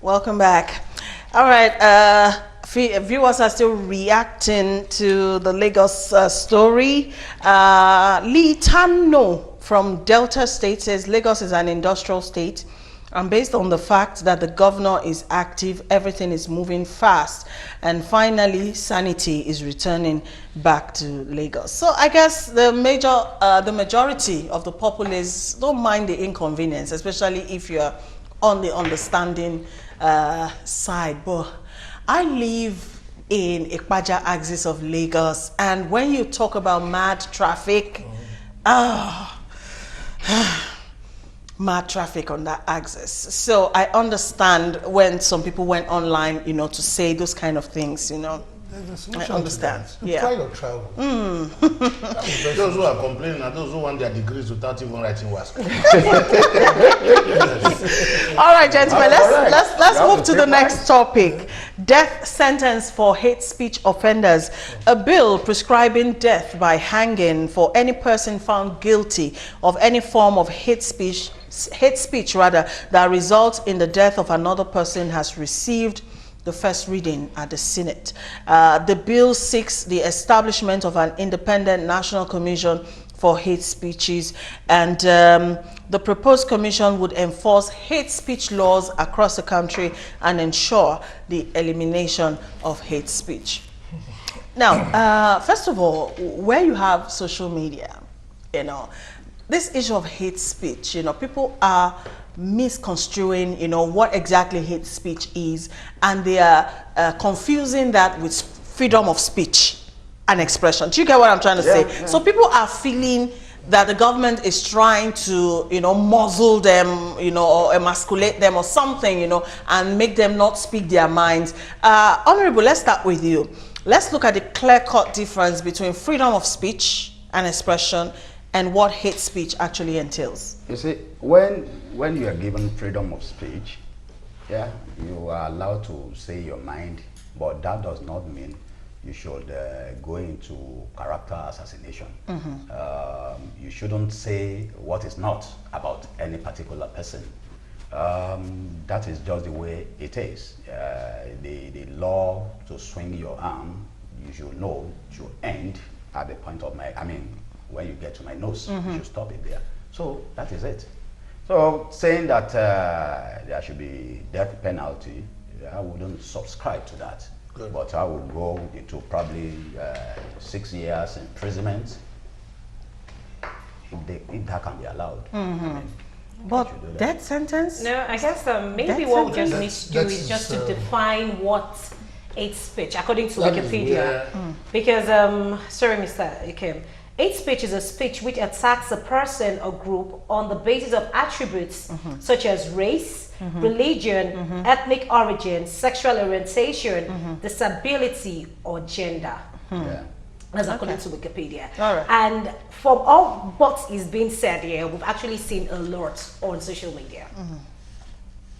Welcome back. All right, viewers are still reacting to the Lagos story. Lee Tano from Delta State says Lagos is an industrial state, and based on the fact that the governor is active, everything is moving fast, and finally sanity is returning back to Lagos. So I guess the majority of the populace don't mind the inconvenience, especially if you're on the understanding side. But I live in Ikpaja axis of Lagos, and when you talk about mad traffic, mad traffic on that axis. So I understand when some people went online, to say those kind of things, I understand. Yeah. Try to travel. Those who are complaining are those who want their degrees without even writing WASC. All right, gentlemen, let's move to the next topic. Death sentence for hate speech offenders. A bill prescribing death by hanging for any person found guilty of any form of hate speech that results in the death of another person has received the first reading at the Senate. The bill seeks the establishment of an independent national commission for hate speeches, and the proposed commission would enforce hate speech laws across the country and ensure the elimination of hate speech. Now, first of all, where you have social media, this issue of hate speech, people are misconstruing, what exactly hate speech is, and they are confusing that with freedom of speech and expression. Do you get what I'm trying to say? Yeah. So people are feeling that the government is trying to, muzzle them, or emasculate them or something, and make them not speak their minds. Honorable, let's start with you. Let's look at the clear-cut difference between freedom of speech and expression and what hate speech actually entails. You see, when you are given freedom of speech, you are allowed to say your mind, but that does not mean you should go into character assassination. You shouldn't say what is not about any particular person. That is just the way it is. The law to swing your arm, you should know, should end at the point of when you get to my nose, you should stop it there. So that is it. So saying that there should be death penalty, I wouldn't subscribe to that. Good. But I would go into probably 6 years imprisonment if that can be allowed. But death sentence? No, I guess maybe what we just need to do is just to define what hate speech, according to Wikipedia. Because, sorry, Mr. Ikem, hate speech is a speech which attacks a person or group on the basis of attributes such as race, religion, ethnic origin, sexual orientation, disability, or gender. That's according to Wikipedia. All right. And from all what is being said here, we've actually seen a lot on social media.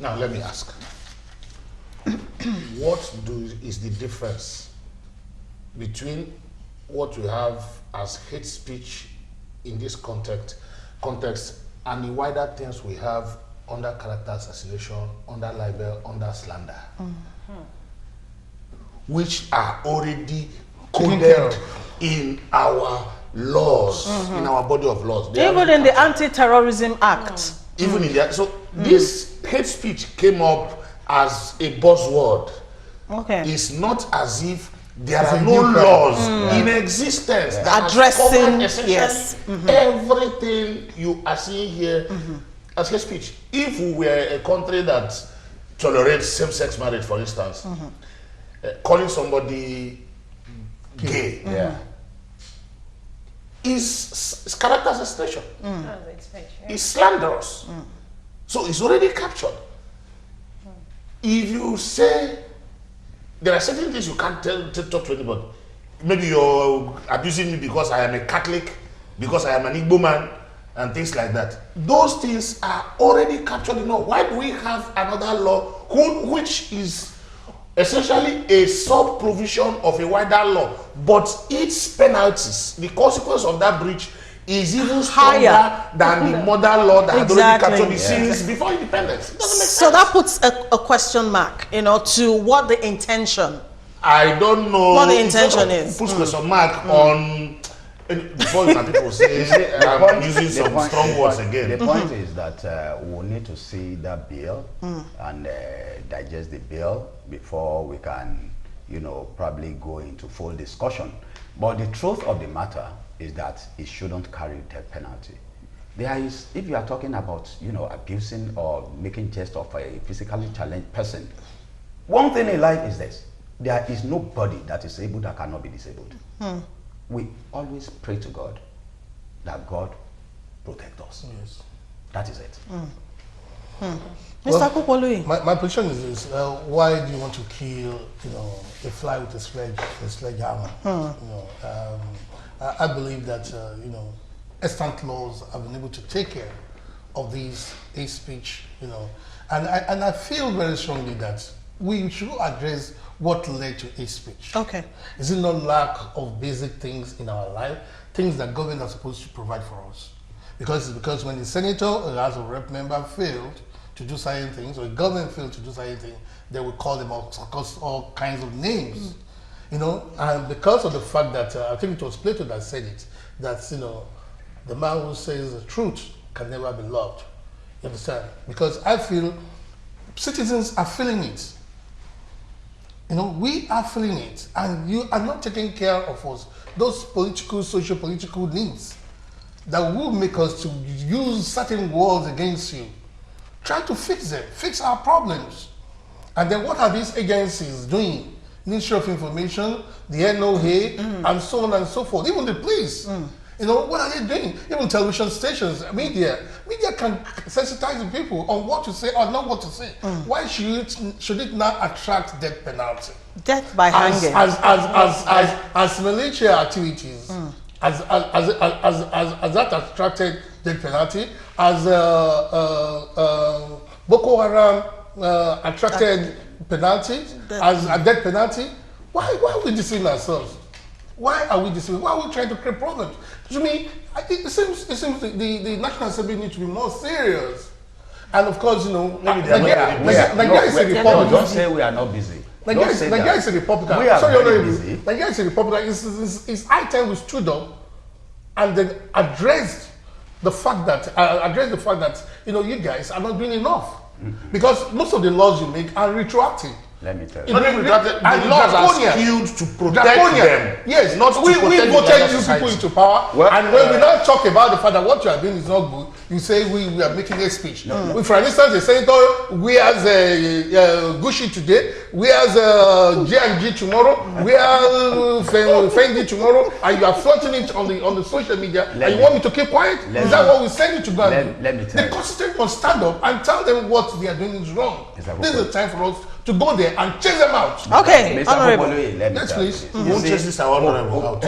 Now, let me ask. What is the difference between what we have as hate speech in this context and the wider things we have under character assassination, under libel, under slander, which are already coded in our laws, in our body of laws. Even in the Anti-Terrorism Act. Even in that. So this hate speech came up as a buzzword. Okay. It's not as if there are no laws in existence that addressing everything you are seeing here as hate speech. If we were a country that tolerates same-sex marriage, for instance, calling somebody gay is character assassination. It's slanderous. So it's already captured. If you say there are certain things you can't talk to anybody. Maybe you're abusing me because I am a Catholic, because I am an Igbo man, and things like that. Those things are already captured in law. Why do we have another law which is essentially a sub-provision of a wider law, but its penalties, the consequence of that breach is even stronger than the mother law that had already captured the series before independence. It doesn't make sense. So that puts a question mark, you know, to what the intention. I don't know what the intention is. Puts question mark on. Before people say I'm using some strong words again. The point is that we'll need to see that bill and digest the bill before we can, you know, probably go into full discussion. But the truth of the matter is that it shouldn't carry death penalty. There is, if you are talking about, you know, abusing or making jest of a physically challenged person, one thing in life is this: there is nobody that is able that cannot be disabled. We always pray to God that God protect us. Yes. That is it. Mr. Kupolui. My position is this: why do you want to kill, you know, a fly with a sledgehammer? You know, I believe that you know, extant laws have been able to take care of these hate speech, you know, and I feel very strongly that we should address what led to hate speech. Okay. Is it not lack of basic things in our life, things that government are supposed to provide for us? Because when the senator or House of Rep member failed to do certain things, or the government failed to do certain things, they will call them all kinds of names. You know, and because of the fact that I think it was Plato that said it, that, you know, the man who says the truth can never be loved. You understand? Because I feel citizens are feeling it. You know, we are feeling it, and you are not taking care of us. Those political, socio-political needs that will make us to use certain words against you. Try to fix them, fix our problems. And then what are these agencies doing? Ministry of Information, the NOA, and so on and so forth. Even the police. You know, what are they doing? Even television stations, media can sensitize the people on what to say or not what to say. Why should it not attract death penalty? Death by hanging. As military activities, as that attracted death penalty, as Boko Haram attracted penalty, as a death penalty. Why are we deceiving ourselves? Why are we deceiving? Why are we trying to create problems? To me, it seems the National Assembly needs to be more serious. And of course, you know, Nigeria is a republic. Don't say we are not busy. Nigeria is a republic. We are very busy. Nigeria is a republic. It's high time we stood up and then addressed the fact that you know, you guys are not doing enough, because most of the laws you make are retroactive. Let me tell you. The laws are skewed to protect them. Yes, not we to voted you people into power, and when we now talk about the fact that what you are doing is not good, you say we are making a speech. No. For instance, the senator wears Gucci today, wears G&G tomorrow, wears Fendi tomorrow, and you are flaunting it on the social media, and you want me to keep quiet? Is that what we send you to go and do? Let me tell you. The constituent must stand up and tell them what they are doing is wrong. This is the time for us to go there and chase them out. Okay, Mr. Honorable. Kupolui, let me Yes, tell please. you. You won't chase this honorable out.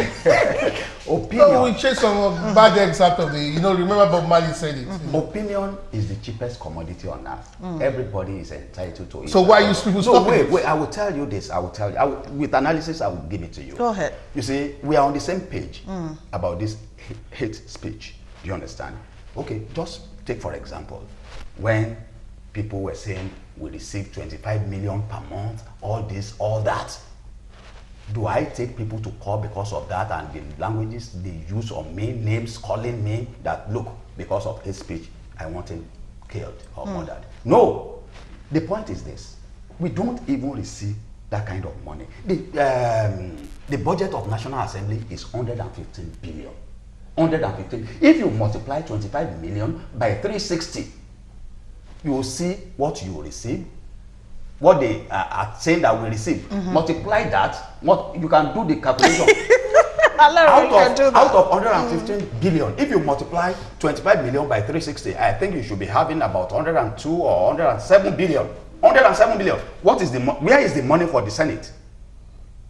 Opinion. No, we chase some bad example of the, you know, remember Bob Marley said it. Opinion is the cheapest commodity on earth. Everybody is entitled to it. So why you people So stopping? wait, I will tell you this. With analysis, I will give it to you. Go ahead. You see, we are on the same page about this hate speech. Do you understand? Okay, just take for example, when people were saying we receive 25 million per month, all this, all that. Do I take people to court because of that and the languages they use on me, names calling me that, look, because of hate speech, I want him killed or murdered? No. The point is this. We don't even receive that kind of money. The budget of National Assembly is 115 billion. 115. If you multiply 25 million by 360, you will see what you will receive, what they are saying that we receive. Multiply that, you can do the calculation. out of 115 billion, if you multiply 25 million by 360, I think you should be having about 102 or 107 billion. 107 billion. Where is the money for the Senate?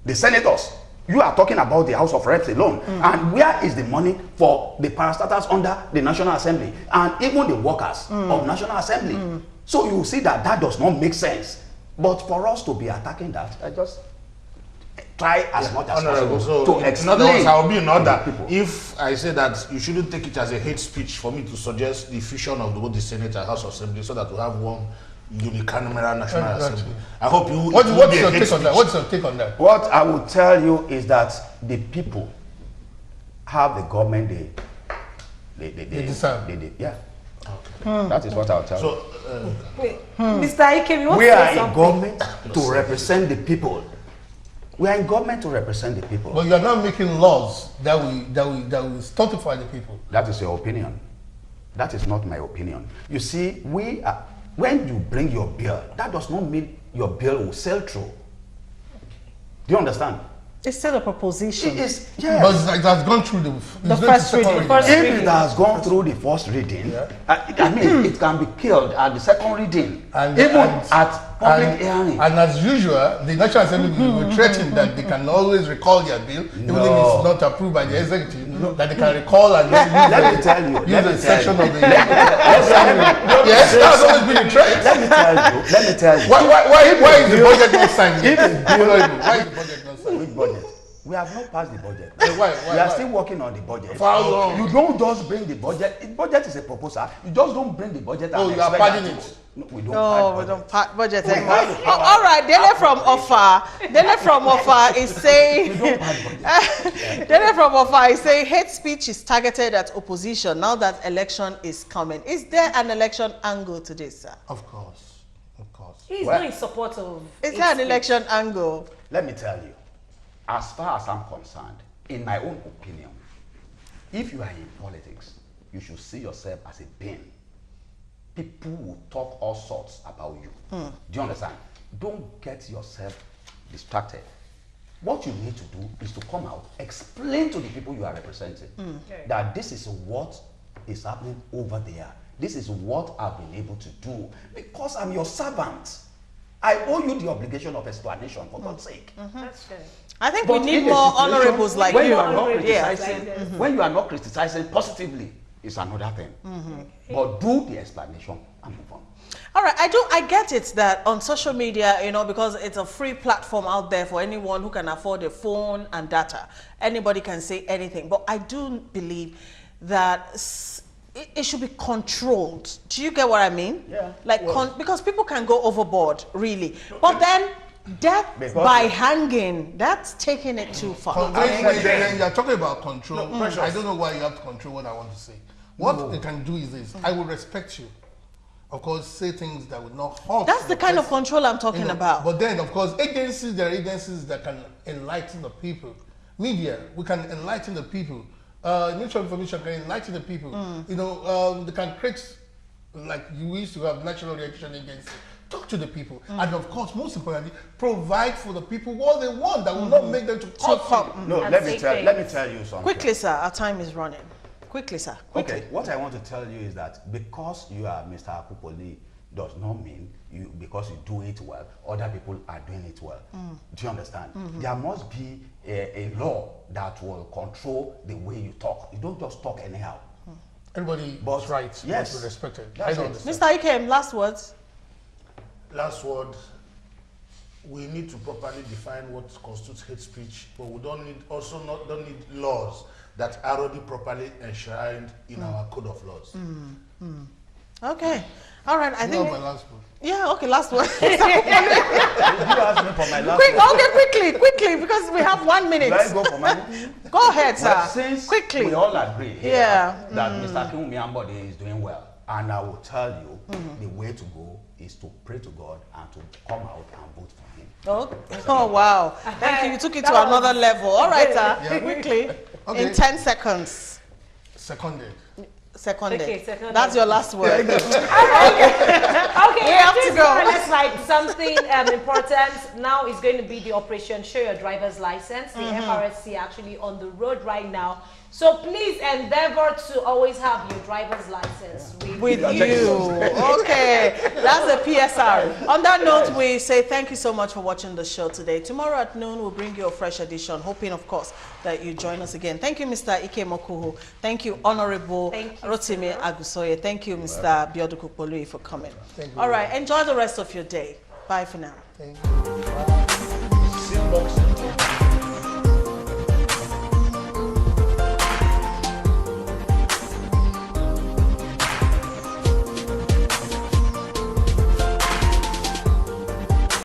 The senators. You are talking about the House of Reps alone. And where is the money for the parastatals under the National Assembly and even the workers of National Assembly? So you see that does not make sense. But for us to be attacking that, try as much as Honorable, possible so to in other words, explain. I will be in order. people. If I say that you shouldn't take it as a hate speech for me to suggest the fusion of both the Senate and House of Assembly so that we have one unicameral National Exactly. Assembly. I hope you. What's it won't be a your hate take on that? speech. What's your take on that? What I will tell you is that the people have the government they deserve. yeah. That is what I'll tell you. So, Mr. Ikem, you want We to are say in something? government to represent the people. We are in government to represent the people. But you are not making laws that will stultify the people. That is your opinion. That is not my opinion. You see, when you bring your bill, that does not mean your bill will sell through. Do you understand? It's still a proposition. It is, But yes. it has gone through the first reading. If it has gone through the first reading, I mean, it can be killed at the second reading, even at public hearing. And as usual, the National Assembly will threaten that they can always recall their bill, even if it's not approved by the executive, that they can recall and just use Let me tell you. use a section of the. Let Yes, that's always been a threat. me tell you. Why is the budget not signed yet? Why is the budget not signed? Which budget? We have not passed the budget. Why? We are still working on the budget. For how long? You don't just bring the budget. The budget is a proposal. You just don't bring the budget. Oh, and you are expect padding that it. No, we don't. No, pad we budget. don't pack budget We anymore. have the Oh, all right, Dele from Offa is saying, Dele from Offa is saying hate speech is targeted at opposition now that election is coming. Is there an election angle to this, sir? Of course, of course. He's Well, not in support of. Is hate there an speech. election angle? Let me tell you, as far as I'm concerned, in my own opinion, if you are in politics, you should see yourself as a being. People will talk all sorts about you. Do you understand? Don't get yourself distracted. What you need to do is to come out, explain to the people you are representing that this is what is happening over there. This is what I've been able to do because I'm your servant. I owe you the obligation of explanation, for God's sake. That's good. I think But we need in a more situation honorables like when you. you are not Yeah. criticizing, when you are not criticizing positively, it's another thing. But do the explanation and move on. All right, I get it that on social media, you know, because it's a free platform out there for anyone who can afford a phone and data. Anybody can say anything, but I do believe that it should be controlled. Do you get what I mean? Yeah. Like, because people can go overboard, really. But then death by hanging, that's taking it too far. When you're talking about control, I don't know why you have to control what I want to say. What you can do is this: I will respect you. Of course, say things that would not harm. That's the kind of control I'm talking about. But then, of course, there are agencies that can enlighten the people. Media, we can enlighten the people. Ministry of Information can enlighten the people. You know, they can create, like you used to have National Reaction Agency. Talk to the people, and of course, most importantly, provide for the people what they want. That will not make them to cop. No, And let me say tell you something. Quickly, sir, our time is running. Quickly, sir. Quickly. Okay, what I want to tell you is that because you are Mr. Akupoli does not mean you because you do it well, other people are doing it well. Do you understand? There must be a law that will control the way you talk. You don't just talk anyhow. Everybody But- is right. yes, Must be respected. that's I don't it. understand. Mr. Ikem, last words. last word, we need to properly define what constitutes hate speech, but we don't need laws that are already properly enshrined in our code of laws. Okay. All right. I You think. have my last word. Yeah. Okay. Last word. Did you ask me for my last word? Okay. Quickly, because we have 1 minute. Do I go for my Go ahead, sir. Well, since Quickly. we all agree here Yeah. that Mr. Akinwumi Ambode is doing well, and I will tell you the way to go is to pray to God and to come out and vote for him. Oh wow. Thank you. You took it to another level. All right, sir. Quickly. Okay. In 10 seconds. Seconded. Seconded. Okay, seconded. That's your last word. Okay, We have to go. Let's like something important. Now is going to be the operation Show Your Driver's License. The FRSC actually on the road right now. So please endeavor to always have your driver's license With you. Okay. That's the PSR. On that note, we say thank you so much for watching the show today. Tomorrow at noon, we'll bring you a fresh edition, hoping, of course, that you join us again. Thank you, Mr. Ike Mokuhu. Thank you, Honorable Thank you, Rotimi Agusoye. Thank you, Mr. Bioduku Polui, for coming. Thank you. All right. Enjoy the rest of your day. Bye for now. Thank you. Seal boxing.